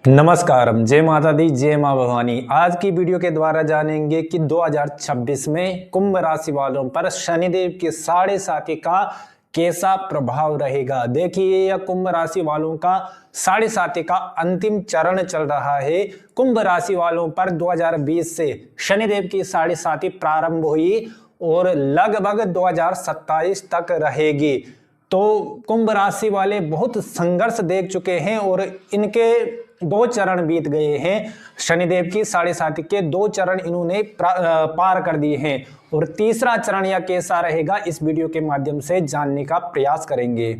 नमस्कार, जय माता दी, जय माँ भवानी। आज की वीडियो के द्वारा जानेंगे कि 2026 में कुंभ राशि वालों पर शनिदेव के 7.5 का कैसा प्रभाव रहेगा। देखिए, यह कुंभ राशि वालों का 7.5 का अंतिम चरण चल रहा है। कुंभ राशि वालों पर 2020 से शनिदेव की 7.5 प्रारंभ हुई और लगभग 2027 तक रहेगी। तो कुंभ राशि वाले बहुत संघर्ष देख चुके हैं और इनके 2 चरण बीत गए हैं। शनिदेव की 7.5 के 2 चरण इन्होंने पार कर दिए हैं और तीसरा चरण या कैसा रहेगा, इस वीडियो के माध्यम से जानने का प्रयास करेंगे।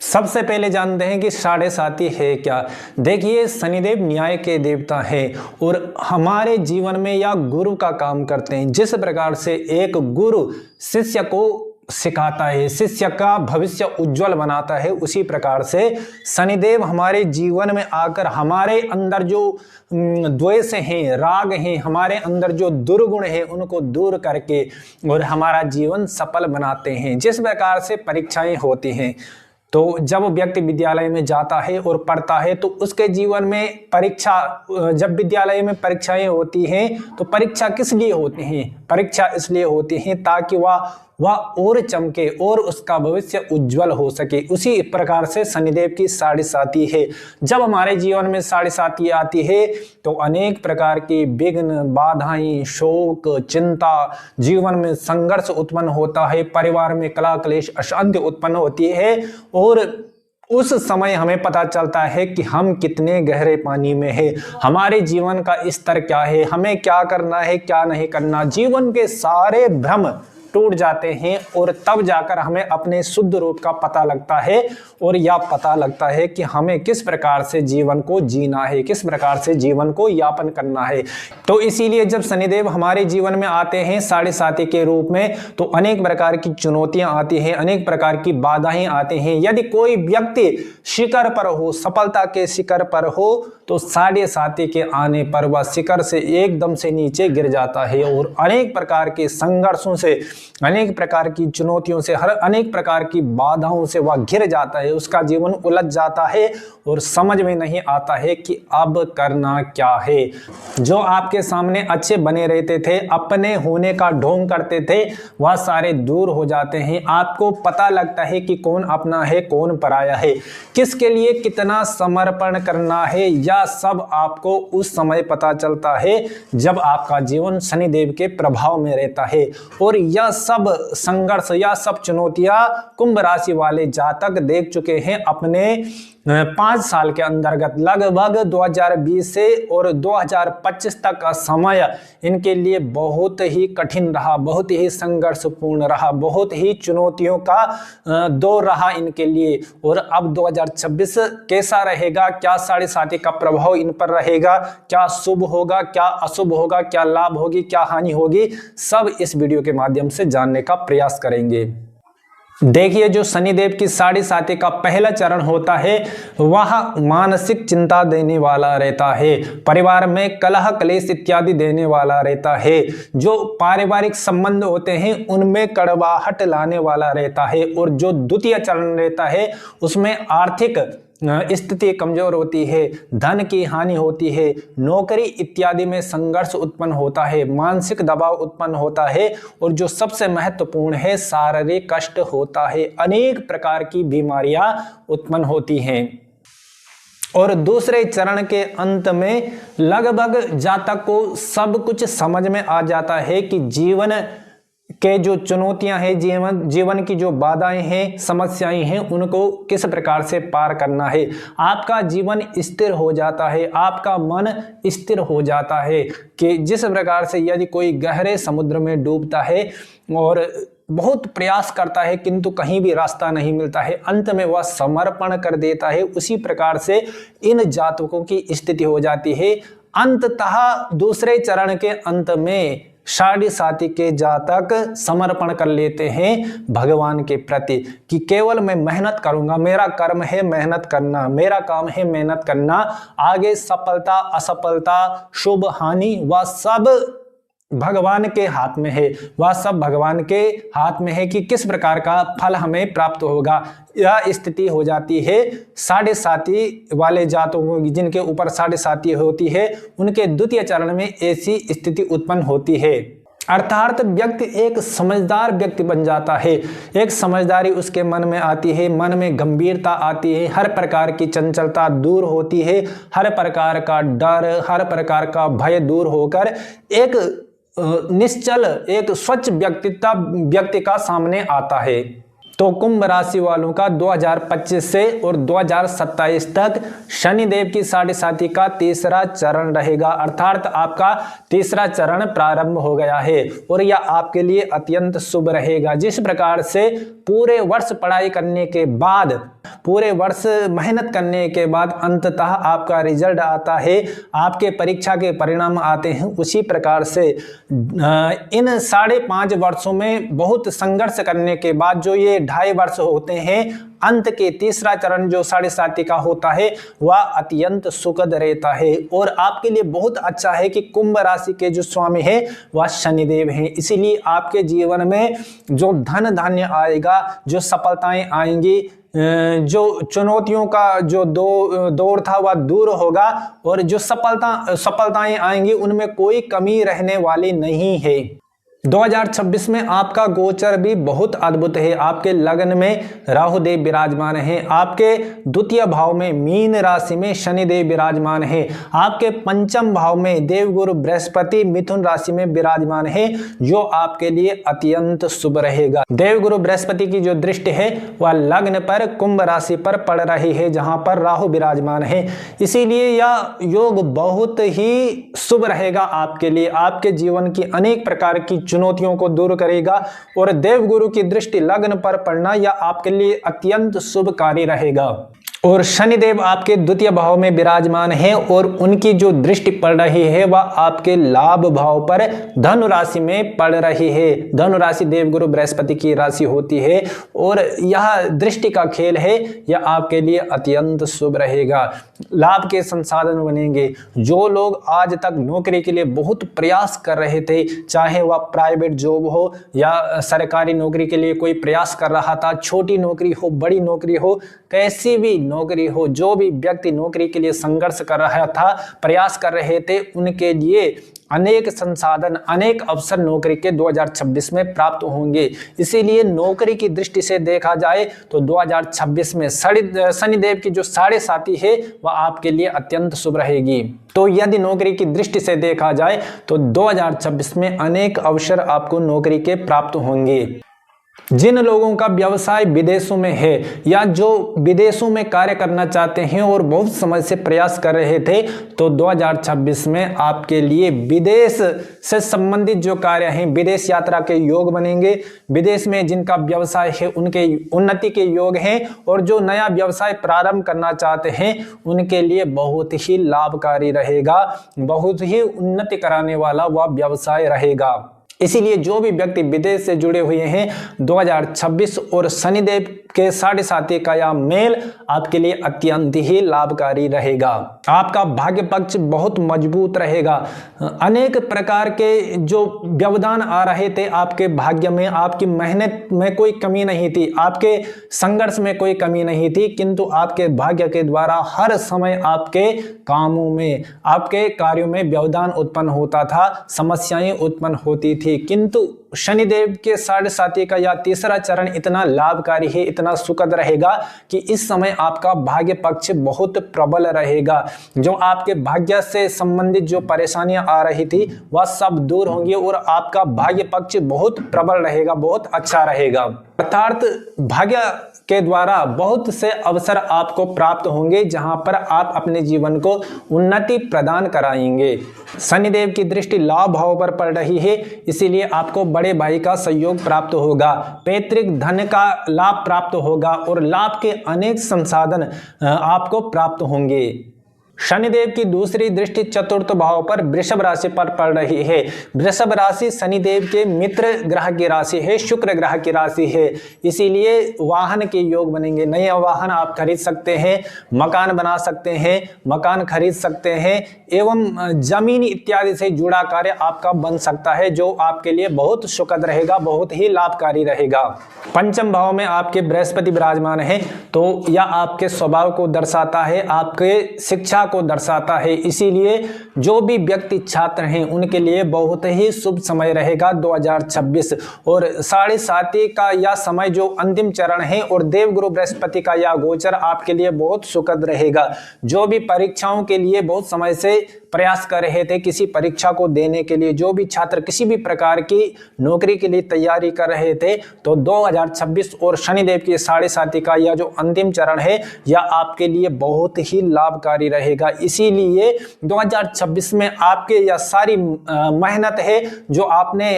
सबसे पहले जानते हैं कि 7.5 है क्या। देखिए, शनिदेव न्याय के देवता हैं और हमारे जीवन में या गुरु का काम करते हैं। जिस प्रकार से एक गुरु शिष्य को सिखाता है, शिष्य का भविष्य उज्जवल बनाता है, उसी प्रकार से शनिदेव हमारे जीवन में आकर हमारे अंदर जो द्वेष हैं, राग हैं, हमारे अंदर जो दुर्गुण हैं, उनको दूर करके और हमारा जीवन सफल बनाते हैं। जिस प्रकार से परीक्षाएं होती हैं, तो जब व्यक्ति विद्यालय में जाता है और पढ़ता है तो उसके जीवन में जब विद्यालय में परीक्षाएं होती हैं तो परीक्षा किस लिए होती हैं? परीक्षा इसलिए होती हैं ताकि वह और चमके और उसका भविष्य उज्जवल हो सके। उसी प्रकार से शनिदेव की 7.5 है। जब हमारे जीवन में 7.5 आती है तो अनेक प्रकार की विघ्न, बाधाएं, शोक, चिंता, जीवन में संघर्ष उत्पन्न होता है, परिवार में कलह क्लेश, अशांति उत्पन्न होती है और उस समय हमें पता चलता है कि हम कितने गहरे पानी में हैं, हमारे जीवन का स्तर क्या है, हमें क्या करना है, क्या नहीं करना। जीवन के सारे भ्रम टूट जाते हैं और तब जाकर हमें अपने शुद्ध रूप का पता लगता है और यह पता लगता है कि हमें किस प्रकार से जीवन को जीना है, किस प्रकार से जीवन को यापन करना है। तो इसीलिए जब शनिदेव हमारे जीवन में आते हैं 7.5 के रूप में, तो अनेक प्रकार की चुनौतियां आती हैं, अनेक प्रकार की बाधाएं आती हैं। यदि कोई व्यक्ति शिखर पर हो, सफलता के शिखर पर हो, तो 7.5 के आने पर वह शिखर से एकदम से नीचे गिर जाता है और अनेक प्रकार के संघर्षों से, अनेक प्रकार की चुनौतियों से, अनेक प्रकार की बाधाओं से वह घिर जाता है। उसका जीवन उलझ जाता है और समझ में नहीं आता है कि अब करना क्या है। जो आपके सामने अच्छे बने रहते थे, अपने होने का ढोंग करते थे, वह सारे दूर हो जाते हैं। आपको पता लगता है कि कौन अपना है, कौन पराया है, किसके लिए कितना समर्पण करना है। यह सब आपको उस समय पता चलता है जब आपका जीवन शनिदेव के प्रभाव में रहता है। और यह सब संघर्ष या सब चुनौतियां कुंभ राशि वाले जातक देख चुके हैं अपने 5 साल के अंतर्गत। लगभग 2020 से और 2025 तक का समय इनके लिए बहुत ही कठिन रहा, बहुत ही संघर्षपूर्ण रहा, बहुत ही चुनौतियों का दौर रहा इनके लिए। और अब 2026 कैसा रहेगा, क्या 7.5 का प्रभाव इन पर रहेगा, क्या शुभ होगा, क्या अशुभ होगा, क्या लाभ होगी, क्या हानि होगी, सब इस वीडियो के माध्यम से जानने का प्रयास करेंगे। देखिए, जो शनिदेव की 7.5 का पहला चरण होता है वह मानसिक चिंता देने वाला रहता है, परिवार में कलह क्लेश इत्यादि देने वाला रहता है। जो पारिवारिक संबंध होते हैं उनमें कड़वाहट लाने वाला रहता है। और जो द्वितीय चरण रहता है उसमें आर्थिक स्थिति कमजोर होती है, धन की हानि होती है, नौकरी इत्यादि में संघर्ष उत्पन्न होता है, मानसिक दबाव उत्पन्न होता है और जो सबसे महत्वपूर्ण है, शारीरिक कष्ट होता है, अनेक प्रकार की बीमारियां उत्पन्न होती हैं। और दूसरे चरण के अंत में लगभग जातक को सब कुछ समझ में आ जाता है कि जीवन के जो चुनौतियां हैं, जीवन की जो बाधाएं हैं, समस्याएं हैं, उनको किस प्रकार से पार करना है। आपका जीवन स्थिर हो जाता है, आपका मन स्थिर हो जाता है कि जिस प्रकार से यदि कोई गहरे समुद्र में डूबता है और बहुत प्रयास करता है किंतु कहीं भी रास्ता नहीं मिलता है, अंत में वह समर्पण कर देता है, उसी प्रकार से इन जातकों की स्थिति हो जाती है। अंततः दूसरे चरण के अंत में 7.5 के जातक समर्पण कर लेते हैं भगवान के प्रति कि केवल मैं मेहनत करूंगा, मेरा कर्म है मेहनत करना, मेरा काम है मेहनत करना, आगे सफलता असफलता शुभ हानि वह सब भगवान के हाथ में है, वह सब भगवान के हाथ में है कि किस प्रकार का फल हमें प्राप्त होगा। यह स्थिति हो जाती है साढ़े साती वाले जातकों की, जिनके ऊपर साढ़े साती होती है, उनके द्वितीय चरण में ऐसी स्थिति उत्पन्न होती है। अर्थात व्यक्ति एक समझदार व्यक्ति बन जाता है, एक समझदारी उसके मन में आती है, मन में गंभीरता आती है, हर प्रकार की चंचलता दूर होती है, हर प्रकार का डर, हर प्रकार का भय दूर होकर एक निश्चल, एक स्वच्छ व्यक्ति का सामने आता है। तो कुंभ राशि वालों का 2025 से और 2027 तक शनिदेव की साढ़े साती का तीसरा चरण रहेगा, अर्थात आपका तीसरा चरण प्रारंभ हो गया है और यह आपके लिए अत्यंत शुभ रहेगा। जिस प्रकार से पूरे वर्ष पढ़ाई करने के बाद, पूरे वर्ष मेहनत करने के बाद अंततः आपका रिजल्ट आता है, आपके परीक्षा के परिणाम आते हैं, उसी प्रकार से इन 5.5 वर्षों में बहुत संघर्ष करने के बाद जो ये 2.5 वर्ष होते हैं, अंत के तीसरा चरण जो साढ़े साती का होता है वह अत्यंत सुखद रहता है और आपके लिए बहुत अच्छा है कि कुंभ राशि के जो स्वामी है वह शनिदेव हैं। इसीलिए आपके जीवन में जो धन धान्य आएगा, जो सफलताएं आएंगी, जो चुनौतियों का जो दौर था वह दूर होगा और जो सफलताएं आएंगी उनमें कोई कमी रहने वाली नहीं है। 2026 में आपका गोचर भी बहुत अद्भुत है। आपके लग्न में राहु देव विराजमान हैं, आपके द्वितीय भाव में मीन राशि में शनिदेव विराजमान है, आपके पंचम भाव में देवगुरु बृहस्पति मिथुन राशि में विराजमान है, जो आपके लिए अत्यंत शुभ रहेगा। देवगुरु बृहस्पति की जो दृष्टि है वह लग्न पर कुंभ राशि पर पड़ रही है, जहां पर राहु विराजमान है। इसीलिए यह योग बहुत ही शुभ रहेगा आपके लिए, आपके जीवन की अनेक प्रकार की चुनौतियों को दूर करेगा और देवगुरु की दृष्टि लग्न पर पड़ना यह आपके लिए अत्यंत शुभकारी रहेगा। और शनिदेव आपके द्वितीय भाव में विराजमान है और उनकी जो दृष्टि पड़ रही है वह आपके लाभ भाव पर धनु राशि में पड़ रही है। धनु राशि देवगुरु बृहस्पति की राशि होती है और यह दृष्टि का खेल है, यह आपके लिए अत्यंत शुभ रहेगा। लाभ के संसाधन बनेंगे। जो लोग आज तक नौकरी के लिए बहुत प्रयास कर रहे थे, चाहे वह प्राइवेट जॉब हो या सरकारी नौकरी के लिए कोई प्रयास कर रहा था, छोटी नौकरी हो, बड़ी नौकरी हो, कैसी भी नौकरी हो, जो भी व्यक्ति नौकरी के लिए संघर्ष कर रहा था, प्रयास कर रहे थे, उनके लिए अनेक संसाधन, अनेक अवसर नौकरी के 2026 में प्राप्त होंगे। इसीलिए नौकरी की दृष्टि से देखा जाए तो 2026 में शनिदेव की जो साढ़े साती है वह आपके लिए अत्यंत शुभ रहेगी। तो यदि नौकरी की दृष्टि से देखा जाए तो 2026 में अनेक अवसर आपको नौकरी के प्राप्त होंगे। जिन लोगों का व्यवसाय विदेशों में है या जो विदेशों में कार्य करना चाहते हैं और बहुत समय से प्रयास कर रहे थे, तो 2026 में आपके लिए विदेश से संबंधित जो कार्य हैं, विदेश यात्रा के योग बनेंगे। विदेश में जिनका व्यवसाय है उनके उन्नति के योग हैं और जो नया व्यवसाय प्रारंभ करना चाहते हैं उनके लिए बहुत ही लाभकारी रहेगा, बहुत ही उन्नति कराने वाला वह व्यवसाय रहेगा। इसीलिए जो भी व्यक्ति विदेश से जुड़े हुए हैं, 2026 और शनिदेव के साढ़े साती का यह मेल आपके लिए अत्यंत ही लाभकारी रहेगा। आपका भाग्य पक्ष बहुत मजबूत रहेगा। अनेक प्रकार के जो व्यवधान आ रहे थे आपके भाग्य में, आपकी मेहनत में कोई कमी नहीं थी, आपके संघर्ष में कोई कमी नहीं थी, किंतु आपके भाग्य के द्वारा हर समय आपके कामों में, आपके कार्यों में व्यवधान उत्पन्न होता था, समस्याएं उत्पन्न होती थी। किंतु शनिदेव के साढ़े साती का यह तीसरा चरण इतना लाभकारी है, इतना सुखद रहेगा कि इस समय आपका भाग्य पक्ष बहुत प्रबल रहेगा। जो आपके भाग्य से संबंधित जो परेशानियां आ रही थी वह सब दूर होंगी और आपका भाग्य पक्ष बहुत प्रबल रहेगा, बहुत अच्छा रहेगा। अर्थात भाग्य के द्वारा बहुत से अवसर आपको प्राप्त होंगे जहां पर आप अपने जीवन को उन्नति प्रदान कराएंगे। शनिदेव की दृष्टि लाभ भाव पर पड़ रही है, इसीलिए आपको बड़े भाई का सहयोग प्राप्त होगा, पैतृक धन का लाभ प्राप्त होगा और लाभ के अनेक संसाधन आपको प्राप्त होंगे। शनिदेव की दूसरी दृष्टि चतुर्थ भाव पर वृषभ राशि पर पड़ रही है। वृषभ राशि शनिदेव के मित्र ग्रह की राशि है, शुक्र ग्रह की राशि है, इसीलिए वाहन के योग बनेंगे। नए वाहन आप खरीद सकते हैं, मकान बना सकते हैं, मकान खरीद सकते हैं एवं जमीन इत्यादि से जुड़ा कार्य आपका बन सकता है, जो आपके लिए बहुत सुखद रहेगा, बहुत ही लाभकारी रहेगा। पंचम भाव में आपके बृहस्पति विराजमान है, तो यह आपके स्वभाव को दर्शाता है, आपके शिक्षा को दर्शाता है, इसीलिए जो भी व्यक्ति छात्र हैं उनके लिए बहुत ही शुभ समय रहेगा 2026। और 7.5 का यह समय जो अंतिम चरण है और देवगुरु बृहस्पति का यह गोचर आपके लिए बहुत सुखद रहेगा। जो भी परीक्षाओं के लिए बहुत समय से प्रयास कर रहे थे, किसी परीक्षा को देने के लिए, जो भी छात्र किसी भी प्रकार की नौकरी के लिए तैयारी कर रहे थे, तो 2026 और शनिदेव की 7.5 का यह जो अंतिम चरण है यह आपके लिए बहुत ही लाभकारी रहेगा। इसीलिए 2026 में आपके यह सारी मेहनत है जो आपने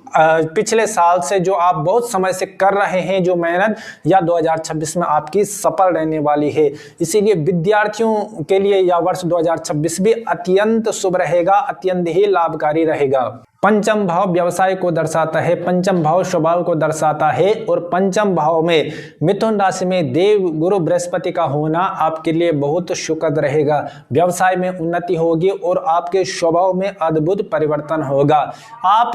पिछले साल से, जो आप बहुत समय से कर रहे हैं, जो मेहनत या 2026 में आपकी सफल रहने वाली है। इसीलिए विद्यार्थियों के लिए यह वर्ष 2026 भी अत्यंत शुभ रहेगा, अत्यंत ही लाभकारी रहेगा। पंचम भाव व्यवसाय को दर्शाता है, पंचम भाव स्वभाव को दर्शाता है और पंचम भाव में मिथुन राशि में देव गुरु बृहस्पति का होना आपके लिए बहुत सुखद रहेगा। व्यवसाय में उन्नति होगी और आपके स्वभाव में अद्भुत परिवर्तन होगा। आप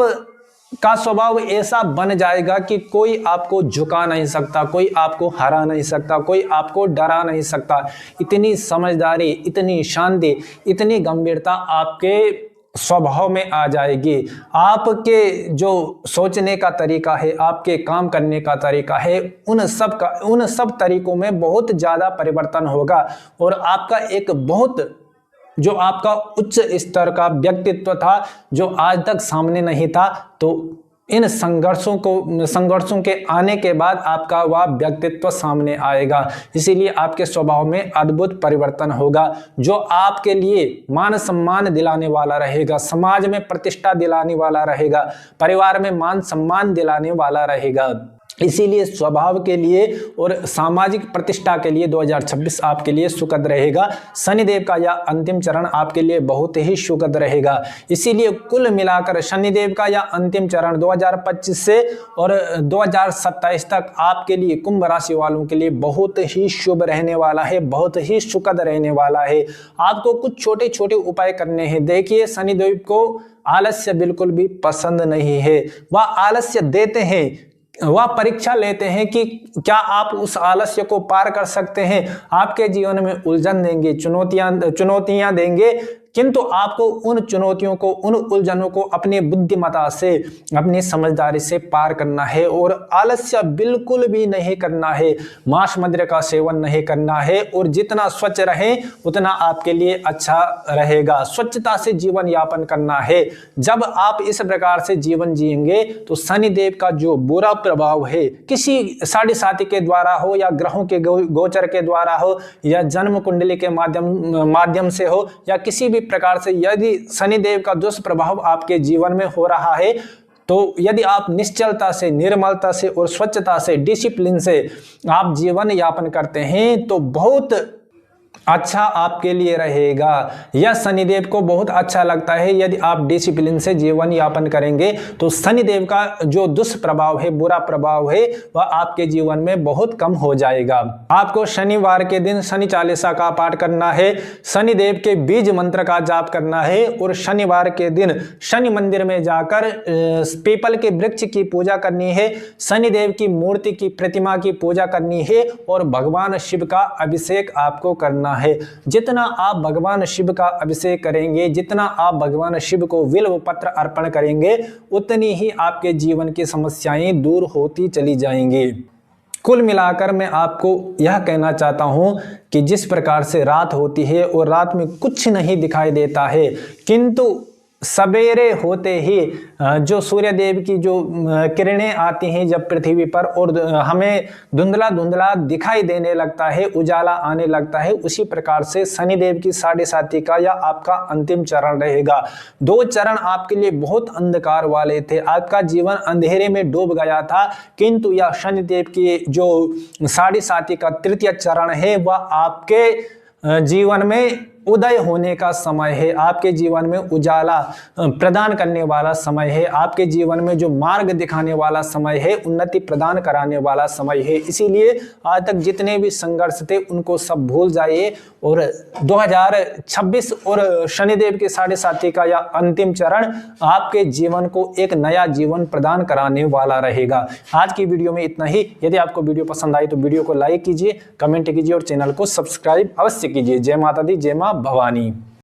का स्वभाव ऐसा बन जाएगा कि कोई आपको झुका नहीं सकता, कोई आपको हरा नहीं सकता, कोई आपको डरा नहीं सकता। इतनी समझदारी, इतनी शांति, इतनी गंभीरता आपके स्वभाव में आ जाएगी। आपके जो सोचने का तरीका है, आपके काम करने का तरीका है, उन सब तरीकों में बहुत ज़्यादा परिवर्तन होगा और आपका एक बहुत जो आपका उच्च स्तर का व्यक्तित्व था, जो आज तक सामने नहीं था, तो इन संघर्षों के आने के बाद आपका वह व्यक्तित्व सामने आएगा। इसीलिए आपके स्वभाव में अद्भुत परिवर्तन होगा, जो आपके लिए मान सम्मान दिलाने वाला रहेगा, समाज में प्रतिष्ठा दिलाने वाला रहेगा, परिवार में मान सम्मान दिलाने वाला रहेगा। इसीलिए स्वभाव के लिए और सामाजिक प्रतिष्ठा के लिए 2026 आपके लिए सुखद रहेगा। शनिदेव का यह अंतिम चरण आपके लिए बहुत ही सुखद रहेगा। इसीलिए कुल मिलाकर शनिदेव का यह अंतिम चरण 2025 से और 2027 तक आपके लिए कुंभ राशि वालों के लिए बहुत ही शुभ रहने वाला है, बहुत ही सुखद रहने वाला है। आपको कुछ छोटे छोटे उपाय करने हैं। देखिए, शनिदेव को आलस्य बिल्कुल भी पसंद नहीं है, वह आलस्य देते हैं, वह परीक्षा लेते हैं कि क्या आप उस आलस्य को पार कर सकते हैं। आपके जीवन में उलझन देंगे, चुनौतियां देंगे, किंतु आपको उन चुनौतियों को, उन उलझनों को अपनी बुद्धिमत्ता से, अपनी समझदारी से पार करना है और आलस्य बिल्कुल भी नहीं करना है। मांस मदिरा का सेवन नहीं करना है और जितना स्वच्छ रहे उतना आपके लिए अच्छा रहेगा। स्वच्छता से जीवन यापन करना है। जब आप इस प्रकार से जीवन जिएंगे तो शनिदेव का जो बुरा प्रभाव है, किसी 7.5 के द्वारा हो या ग्रहों के गोचर के द्वारा हो या जन्म कुंडली के माध्यम से हो या किसी भी प्रकार से, यदि शनिदेव का दुष्प्रभाव आपके जीवन में हो रहा है, तो यदि आप निश्चलता से, निर्मलता से और स्वच्छता से, डिसिप्लिन से आप जीवन यापन करते हैं तो बहुत अच्छा आपके लिए रहेगा। यह शनिदेव को बहुत अच्छा लगता है। यदि आप डिसिप्लिन से जीवन यापन करेंगे तो शनिदेव का जो दुष्प्रभाव है, बुरा प्रभाव है, वह आपके जीवन में बहुत कम हो जाएगा। आपको शनिवार के दिन शनि चालीसा का पाठ करना है, शनिदेव के बीज मंत्र का जाप करना है और शनिवार के दिन शनि मंदिर में जाकर पीपल के वृक्ष की पूजा करनी है, शनिदेव की मूर्ति की, प्रतिमा की पूजा करनी है और भगवान शिव का अभिषेक आपको करना है। जितना आप भगवान शिव का अभिषेक करेंगे, जितना आप भगवान शिव को बिल्व पत्र अर्पण करेंगे, उतनी ही आपके जीवन की समस्याएं दूर होती चली जाएंगी। कुल मिलाकर मैं आपको यह कहना चाहता हूं कि जिस प्रकार से रात होती है और रात में कुछ नहीं दिखाई देता है, किंतु सवेरे होते ही जो सूर्य देव की जो किरणें आती हैं जब पृथ्वी पर और हमें धुंधला धुंधला दिखाई देने लगता है, उजाला आने लगता है, उसी प्रकार से शनिदेव की 7.5 का या आपका अंतिम चरण रहेगा। 2 चरण आपके लिए बहुत अंधकार वाले थे, आपका जीवन अंधेरे में डूब गया था, किंतु यह शनिदेव की जो 7.5 का तृतीय चरण है वह आपके जीवन में उदय होने का समय है, आपके जीवन में उजाला प्रदान करने वाला समय है, आपके जीवन में जो मार्ग दिखाने वाला समय है, उन्नति प्रदान कराने वाला समय है। इसीलिए आज तक जितने भी संघर्ष थे उनको सब भूल जाइए और 2026 और शनिदेव के साढ़े साथी का यह अंतिम चरण आपके जीवन को एक नया जीवन प्रदान कराने वाला रहेगा। आज की वीडियो में इतना ही। यदि आपको वीडियो पसंद आई तो वीडियो को लाइक कीजिए, कमेंट कीजिए और चैनल को सब्सक्राइब अवश्य कीजिए। जय माता दी, जय मां भवानी।